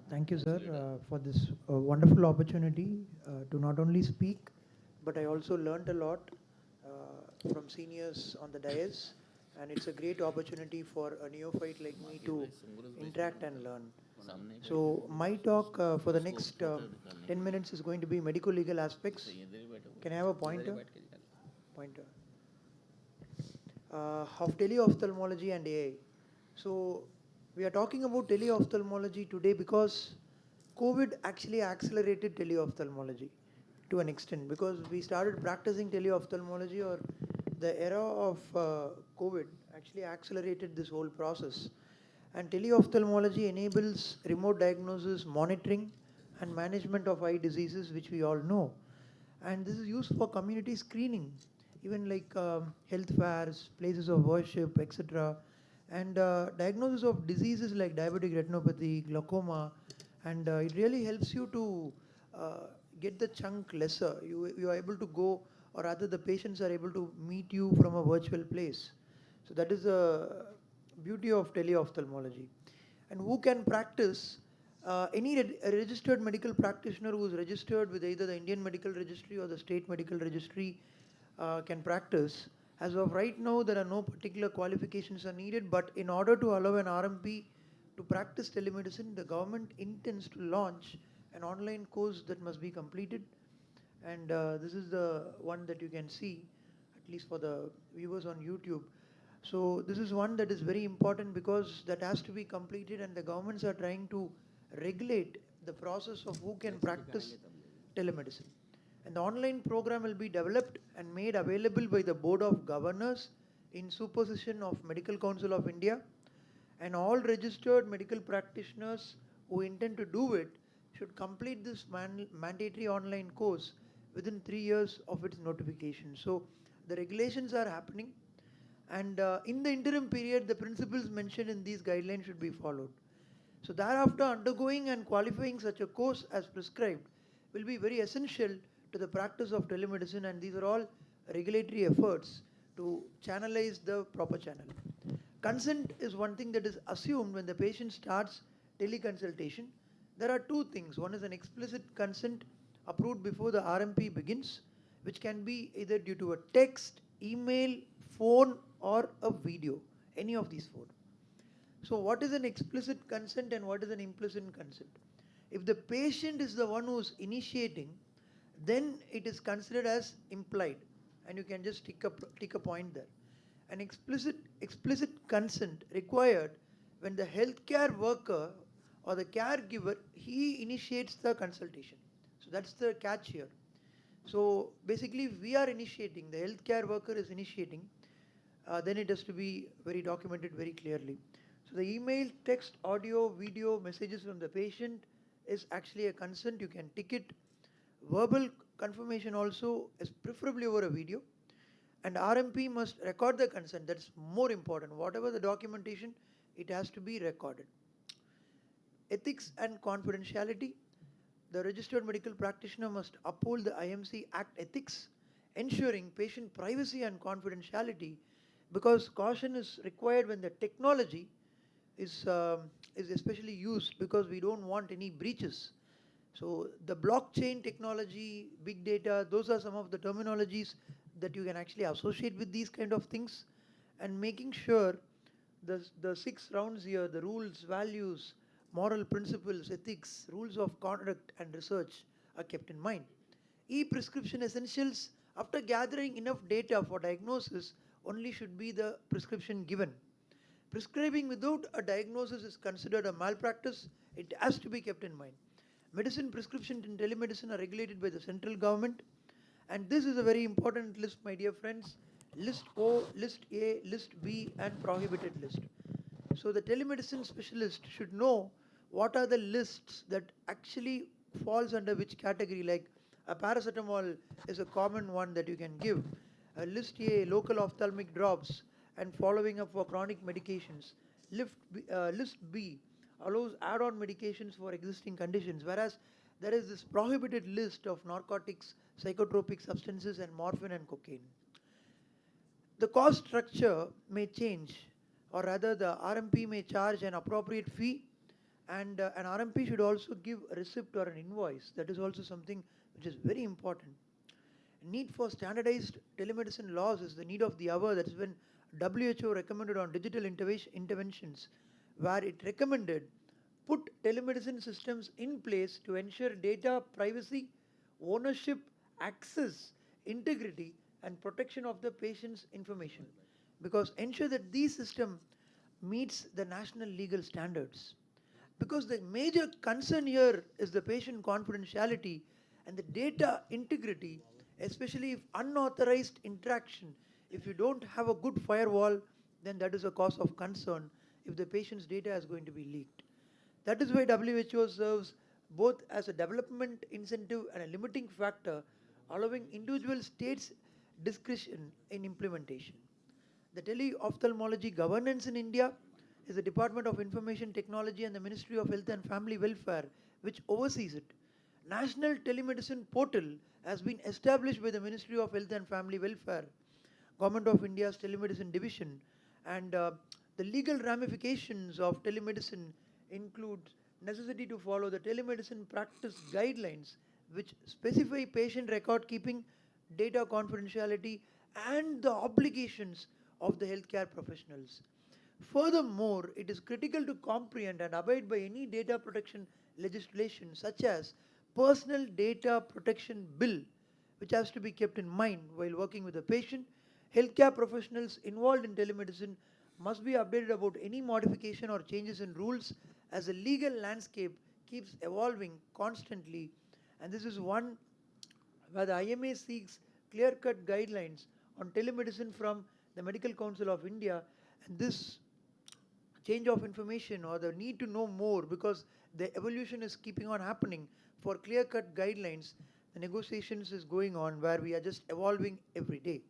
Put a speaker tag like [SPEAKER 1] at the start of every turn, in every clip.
[SPEAKER 1] Thank you, sir, for this wonderful opportunity to not only speak, but I also learned a lot from seniors on the dais, and it's a great opportunity for a neophyte like me to interact and learn. So my talk for the next 10 minutes is going to be medical legal aspects. Can I have a pointer? Pointer. Of teleophthalmology and AI. So we are talking about teleophthalmology today because COVID actually accelerated teleophthalmology to an extent, because we started practicing teleophthalmology, or the era of COVID actually accelerated this whole process. And teleophthalmology enables remote diagnosis, monitoring, and management of eye diseases, which we all know. And this is used for community screening, even like health fairs, places of worship, etc. And diagnosis of diseases like diabetic retinopathy, glaucoma, and it really helps you to uh, get the chunk lesser. You are able to go, or rather the patients are able to meet you from a virtual place. So that is the beauty of teleophthalmology. And who can practice? Any a registered medical practitioner who is registered with either the Indian Medical Registry or the State Medical Registry can practice. As of right now, there are no particular qualifications are needed, but in order to allow an RMP to practice telemedicine, the government intends to launch an online course that must be completed. And this is the one that you can see, at least for the viewers on YouTube. So this is one that is very important because that has to be completed, and the governments are trying to regulate the process of who can practice telemedicine. And the online program will be developed and made available by the Board of Governors in supervision of Medical Council of India, and all registered medical practitioners who intend to do it should complete this mandatory online course within 3 years of its notification. So the regulations are happening, and in the interim period, the principles mentioned in these guidelines should be followed. So thereafter, undergoing and qualifying such a course as prescribed will be very essential to the practice of telemedicine, and these are all regulatory efforts to channelize the proper channel. Consent is one thing that is assumed when the patient starts teleconsultation. There are two things. One is an explicit consent approved before the RMP begins, which can be either due to a text, email, phone, or a video, any of these four. So what is an explicit consent and what is an implicit consent? If the patient is the one who is initiating, then it is considered as implied, and you can just tick a point there. An explicit consent required when the healthcare worker or the caregiver, he initiates the consultation. So that's the catch here. So basically, we are initiating, the healthcare worker is initiating, then it has to be very documented very clearly. So the email, text, audio, video, messages from the patient is actually a consent. You can tick it. Verbal confirmation also is preferably over a video. And RMP must record the consent. That's more important. Whatever the documentation, it has to be recorded. Ethics and confidentiality. The registered medical practitioner must uphold the IMC Act ethics, ensuring patient privacy and confidentiality, because caution is required when the technology is especially used, because we don't want any breaches. So the blockchain technology, big data, those are some of the terminologies that you can actually associate with these kind of things, and making sure the 6 rounds here, the rules, values, moral principles, ethics, rules of conduct and research are kept in mind. E-prescription essentials, after gathering enough data for diagnosis, only should be the prescription given. Prescribing without a diagnosis is considered a malpractice. It has to be kept in mind. Medicine prescription in telemedicine are regulated by the central government, and this is a very important list, my dear friends. List O, List A, List B, and prohibited list. So the telemedicine specialist should know what are the lists that actually falls under which category. Like a paracetamol is a common one that you can give. List A, local ophthalmic drops and following up for chronic medications. List B allows add-on medications for existing conditions, whereas there is this prohibited list of narcotics, psychotropic substances, and morphine and cocaine. The cost structure may change, or rather the RMP may charge an appropriate fee, And an RMP should also give a receipt or an invoice. That is also something which is very important. Need for standardized telemedicine laws is the need of the hour. That is when WHO recommended on digital interventions, where it recommended put telemedicine systems in place to ensure data privacy, ownership, access, integrity, and protection of the patient's information. Because ensure that these system meets the national legal standards. Because the major concern here is the patient confidentiality and the data integrity, especially if unauthorized interaction. If you don't have a good firewall, then that is a cause of concern if the patient's data is going to be leaked. That is why WHO serves both as a development incentive and a limiting factor, allowing individual states discretion in implementation. The Tele-Ophthalmology governance in India is the Department of Information Technology and the Ministry of Health and Family Welfare, which oversees it. National Telemedicine Portal has been established by the Ministry of Health and Family Welfare, Government of India's Telemedicine Division, and the legal ramifications of telemedicine include necessity to follow the telemedicine practice guidelines, which specify patient record keeping, data confidentiality, and the obligations of the healthcare professionals. Furthermore, it is critical to comprehend and abide by any data protection legislation such as Personal Data Protection Bill, which has to be kept in mind while working with the patient. Healthcare professionals involved in telemedicine must be updated about any modification or changes in rules as the legal landscape keeps evolving constantly. And this is one where the IMA seeks clear cut guidelines on telemedicine from the Medical Council of India. And this change of information or the need to know more, because the evolution is keeping on happening for clear cut guidelines, the negotiations is going on where we are just evolving every day.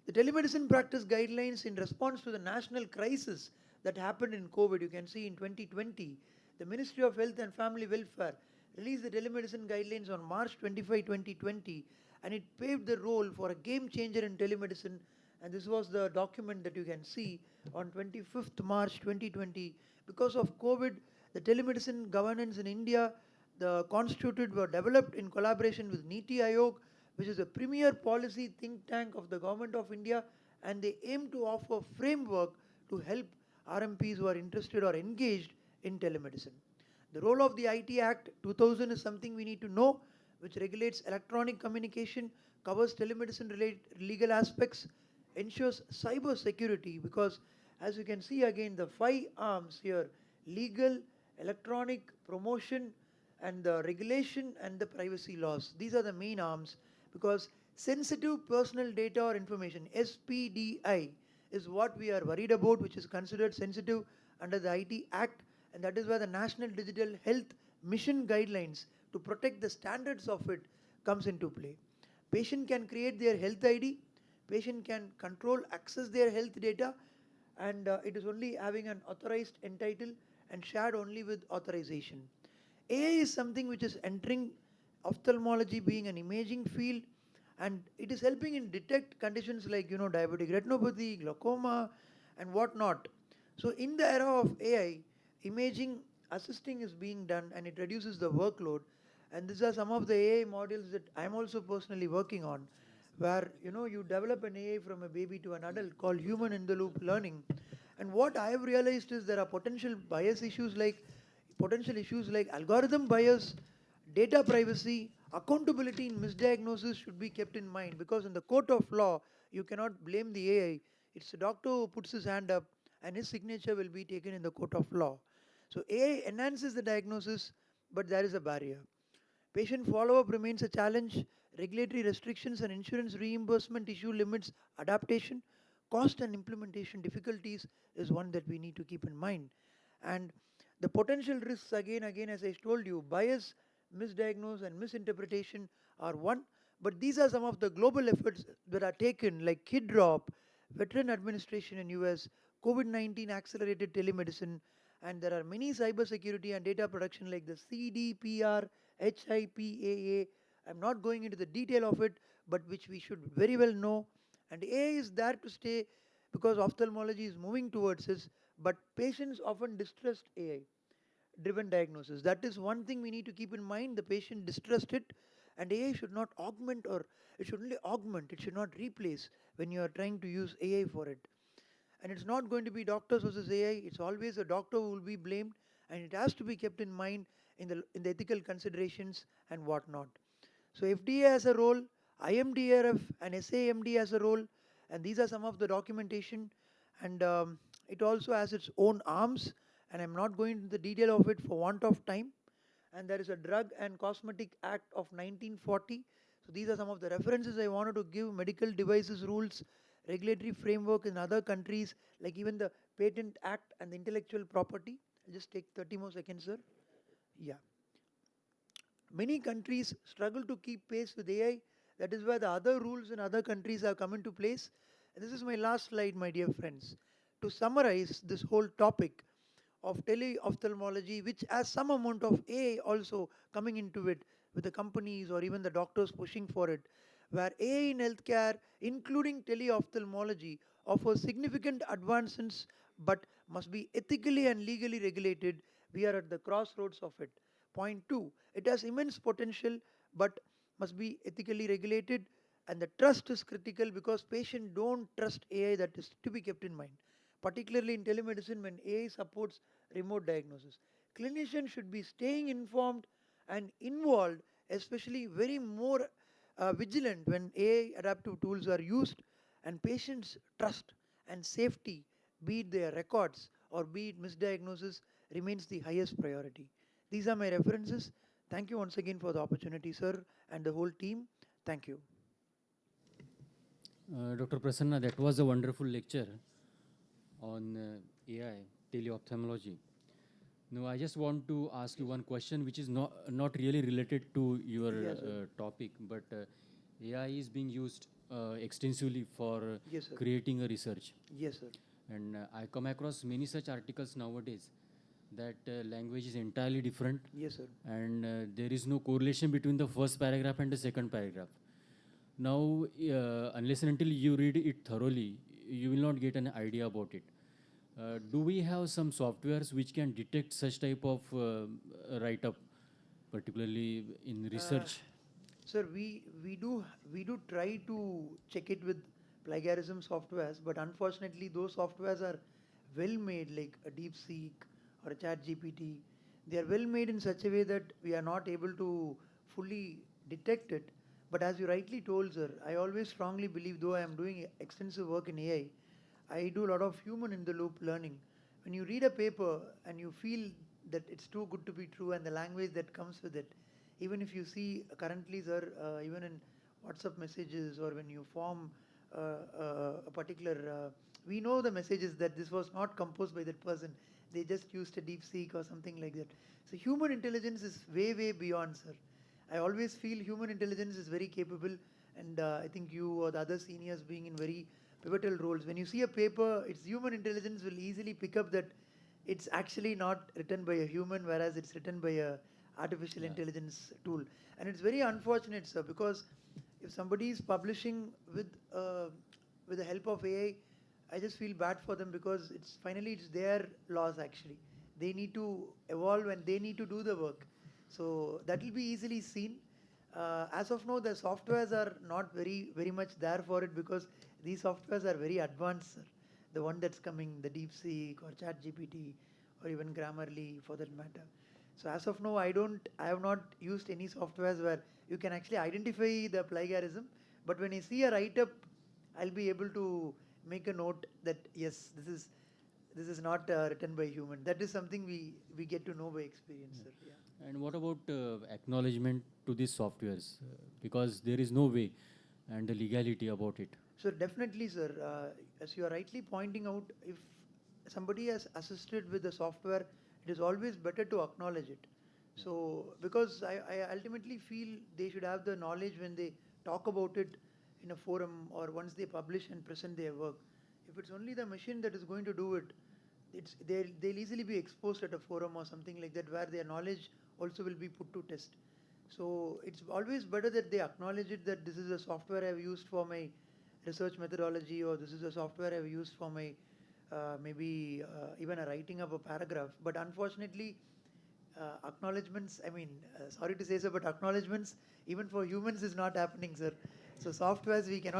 [SPEAKER 1] The telemedicine practice guidelines in response to the national crisis that happened in COVID, you can see in 2020, the Ministry of Health and Family Welfare released the telemedicine guidelines on March 25, 2020, and it paved the role for a game changer in telemedicine. And this was the document that you can see on 25th March 2020. Because of COVID, the telemedicine governance in India, the constituted were developed in collaboration with NITI Aayog, which is a premier policy think tank of the Government of India, and they aim to offer framework to help RMPs who are interested or engaged in telemedicine. The role of the IT Act 2000 is something we need to know, which regulates electronic communication, covers telemedicine related legal aspects, ensures cyber security, because as you can see again the 5 arms here: legal, electronic, promotion, and the regulation and the privacy laws. These are the main arms, because sensitive personal data or information, SPDI, is what we are worried about, which is considered sensitive under the IT Act, and that is where the National Digital Health Mission guidelines to protect the standards of it comes into play. Patient can create their health ID, patient can control access their health data, and it is only having an authorized entitle and shared only with authorization. AI is something which is entering ophthalmology being an imaging field, and it is helping in detect conditions like diabetic retinopathy, glaucoma, and whatnot. So in the era of AI, imaging assisting is being done and it reduces the workload. And these are some of the AI modules that I'm also personally working on, where you develop an AI from a baby to an adult called human in the loop learning. And what I have realized is there are potential issues like algorithm bias, data privacy, accountability in misdiagnosis should be kept in mind, because in the court of law you cannot blame the AI. It's the doctor who puts his hand up and his signature will be taken in the court of law. So AI enhances the diagnosis, but there is a barrier. Patient follow-up remains a challenge. Regulatory restrictions and insurance reimbursement issue limits adaptation. Cost and implementation difficulties is one that we need to keep in mind. And the potential risks, again, as I told you, bias, misdiagnosis, and misinterpretation are one. But these are some of the global efforts that are taken, like Kid Drop, Veteran Administration in US, COVID-19 accelerated telemedicine, and there are many cybersecurity and data protection like the CDPR, HIPAA. I'm not going into the detail of it, but which we should very well know. And AI is there to stay, because ophthalmology is moving towards this, but patients often distrust AI. driven diagnosis. That is one thing we need to keep in mind. The patient distrust it, and AI should not augment, or it should only augment, it should not replace when you are trying to use AI for it. And it's not going to be doctors versus AI, it's always a doctor who will be blamed, and it has to be kept in mind in the ethical considerations and whatnot. So FDA has a role, IMDRF and SAMD has a role, and these are some of the documentation. And it also has its own arms, and I'm not going into the detail of it for want of time. And there is a Drug and Cosmetic Act of 1940. So these are some of the references I wanted to give. Medical devices rules, regulatory framework in other countries, like even the Patent Act and the intellectual property. I'll just take 30 more seconds, sir. Yeah. Many countries struggle to keep pace with AI. That is why the other rules in other countries have come into place. And this is my last slide, my dear friends. To summarize this whole topic of teleophthalmology, which has some amount of AI also coming into it, with the companies or even the doctors pushing for it, where AI in healthcare, including teleophthalmology, offers significant advances but must be ethically and legally regulated. We are at the crossroads of it. Point two, it has immense potential but must be ethically regulated, and the trust is critical because patients don't trust AI. That is to be kept in mind, particularly in telemedicine when AI supports remote diagnosis. Clinicians should be staying informed and involved, especially very more vigilant when AI adaptive tools are used, and patients' trust and safety, be it their records or be it misdiagnosis, remains the highest priority. These are my references. Thank you once again for the opportunity, sir, and the whole team. Thank you.
[SPEAKER 2] Dr. Prasanna, that was a wonderful lecture on AI, teleophthalmology. Now, I just want to ask you one question which is not really related to your
[SPEAKER 1] Yes, sir.
[SPEAKER 2] topic, but AI is being used extensively for
[SPEAKER 1] Yes, sir.
[SPEAKER 2] creating a research.
[SPEAKER 1] Yes, sir.
[SPEAKER 2] And I come across many such articles nowadays that language is entirely different,
[SPEAKER 1] Yes, sir.
[SPEAKER 2] and there is no correlation between the first paragraph and the second paragraph. Now, unless and until you read it thoroughly, you will not get an idea about it. Do we have some softwares which can detect such type of write-up, particularly in research?
[SPEAKER 1] Sir, we do try to check it with plagiarism softwares, but unfortunately, those softwares are well made, like a DeepSeek or a ChatGPT. They are well made in such a way that we are not able to fully detect it. But as you rightly told, sir, I always strongly believe, though I am doing extensive work in AI, I do a lot of human in the loop learning. When you read a paper and you feel that it's too good to be true, and the language that comes with it, even if you see currently, sir, even in WhatsApp messages, or when you form a particular, we know the messages that this was not composed by that person. They just used a deep seek or something like that. So human intelligence is way, way beyond, sir. I always feel human intelligence is very capable, and I think you or the other seniors being in very pivotal roles. When you see a paper, its human intelligence will easily pick up that it's actually not written by a human, whereas it's written by a artificial
[SPEAKER 2] Yeah.
[SPEAKER 1] intelligence tool. And it's very unfortunate, sir, because if somebody is publishing with the help of AI, I just feel bad for them, because it's their loss actually. They need to evolve and they need to do the work. So that will be easily seen. As of now, the softwares are not very much there for it, because these softwares are very advanced, sir. The one that's coming, the DeepSeek or ChatGPT or even Grammarly for that matter. So as of now, I have not used any softwares where you can actually identify the plagiarism. But when I see a write-up, I'll be able to make a note that yes, this is not written by human. That is something we get to know by experience, sir. Yeah.
[SPEAKER 2] And what about acknowledgement to these softwares? Because there is no way and the legality about it.
[SPEAKER 1] So definitely, sir. As you are rightly pointing out, if somebody has assisted with the software, it is always better to acknowledge it.
[SPEAKER 2] Yeah.
[SPEAKER 1] So because I ultimately feel they should have the knowledge when they talk about it in a forum, or once they publish and present their work. If it's only the machine that is going to do it, they'll easily be exposed at a forum or something like that, where their knowledge also will be put to test. So it's always better that they acknowledge it, that this is a software I've used for my research methodology, or this is a software I've used for my maybe even a writing of a paragraph. But unfortunately, acknowledgements, I mean, sorry to say so, but acknowledgements even for humans is not happening, sir. So softwares we cannot